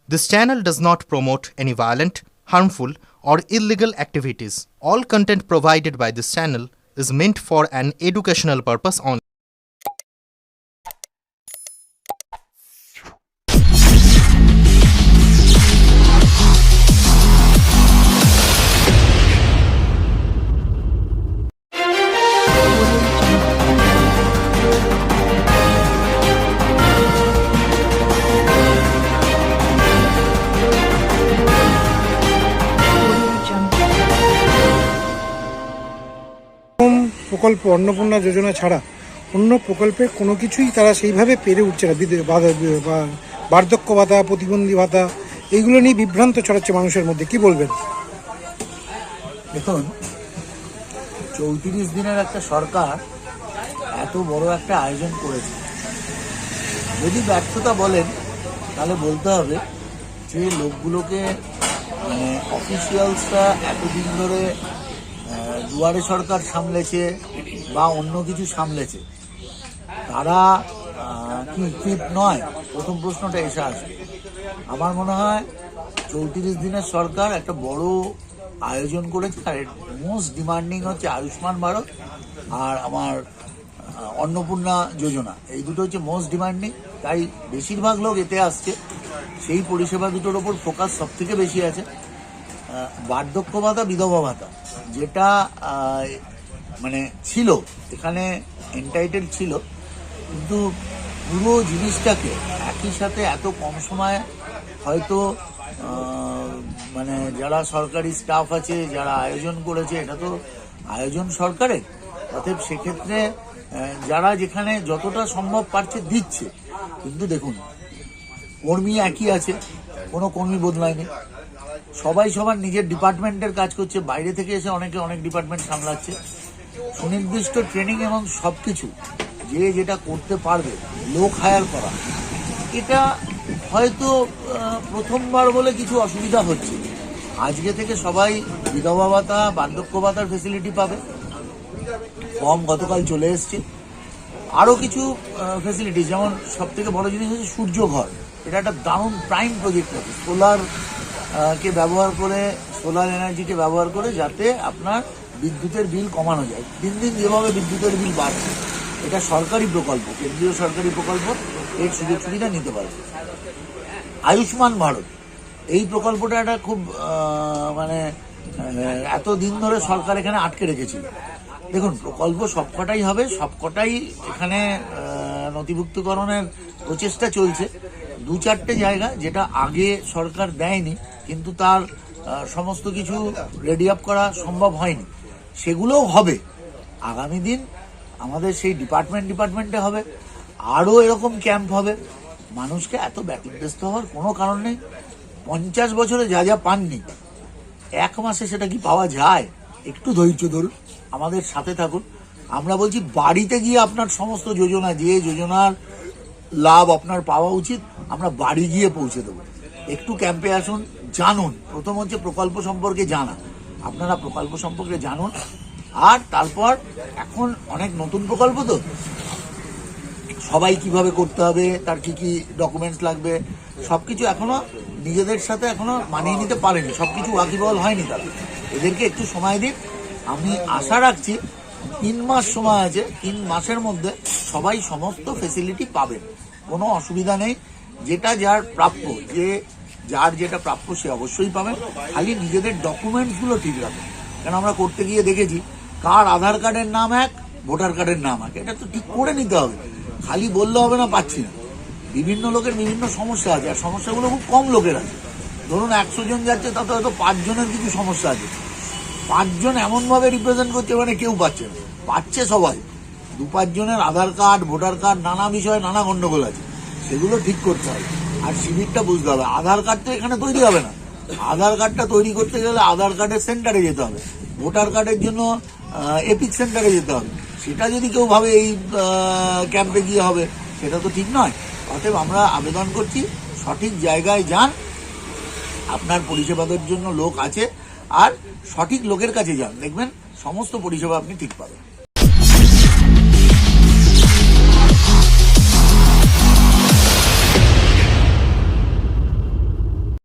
This channel does not promote any violent, harmful, or illegal activities. All content provided by this channel is meant for an educational purpose only. প্রকল্প অন্নপূর্ণা যোজনা ছাড়া অন্য প্রকল্পে কোনো কিছুই তারা সেইভাবে পেরে উঠছে না। বার্ধক্য ভাতা, প্রতিবন্ধী ভাতা, এইগুলো নিয়ে বিভ্রান্ত ছড়াচ্ছে মানুষের মধ্যে। কি বলবেন? দেখুন, 34 দিনের একটা সরকার এত বড় একটা আয়োজন করেছে, যদি ব্যর্থতা বলেন তাহলে বলতে হবে যে লোকগুলোকে অফিসিয়ালসরা এতদিন ধরে দুয়ারে সরকার সামলেছে বা অন্য কিছু সামলেছে, তারা কি ইকুইপ নয়? প্রথম প্রশ্নটা এসে আসে। আমার মনে হয় 34 দিনের সরকার একটা বড় আয়োজন করেছে, আর মোস্ট ডিমান্ডিং হচ্ছে আয়ুষ্মান ভারত আর আমার অন্নপূর্ণা যোজনা। এই দুটো হচ্ছে মোস্ট ডিমান্ডিং, তাই বেশিরভাগ লোক এতে আসছে। সেই পরিষেবা দুটোর ওপর ফোকাস সব থেকে বেশি আছে। বার্ধক্য ভাতা, বিধবা ভাতা যেটা ছিল এখানে এন্টাইটেল ছিল, কিন্তু পুরো জিনিসটাকে একই সাথে এত কম সময়ে হয়তো যারা সরকারি স্টাফ আছে, যারা আয়োজন করেছে, এটা তো আয়োজন সরকারের, অতএব সেক্ষেত্রে যারা যেখানে যতটা সম্ভব পারছে দিচ্ছে। কিন্তু দেখুন, কর্মী একই আছে, কোনো কর্মী বদলায়নি, সবাই সবার নিজের ডিপার্টমেন্টের কাজ করছে। বাইরে থেকে এসে অনেকে অনেক ডিপার্টমেন্ট সামলাচ্ছে। সুনির্দিষ্ট ট্রেনিং এবং সবকিছু যে যেটা করতে পারবে, লোক হায়ার করা, এটা হয়তো প্রথমবার বলে কিছু অসুবিধা হচ্ছে। আজকে থেকে সবাই বিধবা ভাতা, বার্ধক্য ভাতার ফেসিলিটি পাবে। ফর্ম গতকাল চলে এসছে। আরও কিছু ফেসিলিটি, যেমন সব থেকে বড় জিনিস হচ্ছে সূর্য ঘর। এটা একটা দারুণ প্রাইম প্রজেক্ট আছে, সোলারকে ব্যবহার করে, সোলার এনার্জিকে ব্যবহার করে, যাতে আপনার বিদ্যুতের বিল কমানো যায়। দিন দিন যেভাবে বিদ্যুতের বিল বাড়ছে, এটা সরকারি প্রকল্প, কেন্দ্রীয় সরকারি প্রকল্প, এর সুযোগ সুবিধা নিতে পারবে। আয়ুষ্মান ভারত, এই প্রকল্পটা একটা খুব এতদিন ধরে সরকার এখানে আটকে রেখেছিল। দেখুন, প্রকল্প সবকটাই হবে, সবকটাই এখানে নথিভুক্তকরণের প্রচেষ্টা চলছে। 2-4টে জায়গা যেটা আগে সরকার দেয়নি, কিন্তু তার সমস্ত কিছু রেডি আপ করা সম্ভব হয়নি, সেগুলোও হবে আগামী দিন। আমাদের সেই ডিপার্টমেন্টে হবে, আরও এরকম ক্যাম্প হবে। মানুষকে এত ব্যতিব্যস্ত হওয়ার কোনো কারণ নেই। 50 বছরে যা যা পাননি, 1 মাসে সেটা কি পাওয়া যায়? একটু ধৈর্য ধরুন, আমাদের সাথে থাকুন। আমরা বলছি, বাড়িতে গিয়ে আপনার সমস্ত যোজনা, যে যোজনার লাভ আপনার পাওয়া উচিত, আমরা বাড়ি গিয়ে পৌঁছে দেবো। একটু ক্যাম্পে আসুন, জানুন। প্রথম হচ্ছে প্রকল্প সম্পর্কে জানা। আপনারা প্রকল্প সম্পর্কে জানুন, আর তারপর এখন অনেক নতুন প্রকল্প, তো সবাই কিভাবে করতে হবে, তার কি কি ডকুমেন্টস লাগবে, সবকিছু এখনো নিজেদের সাথে এখনো মানিয়ে নিতে পারেনি, সবকিছু ওয়াকিবল হয়নি তারা। এদেরকে একটু সময় দিন। আমি আশা রাখছি 3 মাস সময় আছে, 3 মাসের মধ্যে সবাই সমস্ত ফেসিলিটি পাবেন, কোনো অসুবিধা নেই। যেটা যার প্রাপ্য, যার যেটা প্রাপ্য সে অবশ্যই পাবেন। খালি নিজেদের ডকুমেন্টসগুলো ঠিক রাখবেন। কেন আমরা করতে গিয়ে দেখেছি, কার আধার কার্ডের নাম এক, ভোটার কার্ডের নাম এক, এটা তো ঠিক করে নিতে হবে। খালি বললে হবে না পাচ্ছি না। বিভিন্ন লোকের বিভিন্ন সমস্যা আছে, আর সমস্যাগুলো খুব কম লোকের আছে। ধরুন 100 জন যাচ্ছে, তাতে হয়তো 5 জনের কিছু সমস্যা আছে। 5 জন এমনভাবে রিপ্রেজেন্ট করছে, কেউ পাচ্ছে না, পাচ্ছে সবাই। 2-5 জনের আধার কার্ড, ভোটার কার্ড, নানা বিষয়ে নানা গন্ডগোল আছে, সেগুলো ঠিক করতে হবে। আর শিবিরটা বুঝতে হবে, আধার কার্ড তো এখানে তৈরি হবে না। আধার কার্ডটা তৈরি করতে গেলে আধার কার্ডের সেন্টারে যেতে হবে, ভোটার কার্ডের জন্য এপিক সেন্টারে যেতে হবে। সেটা যদি কেউ ভাবে এই ক্যাম্পে গিয়ে হবে, সেটা তো ঠিক নয়। অতএব আমরা আবেদন করছি, সঠিক জায়গায় যান, আপনার পরিষেবাদের জন্য লোক আছে, আর সঠিক লোকের কাছে যান, দেখবেন সমস্ত পরিষেবা আপনি ঠিক পাবেন।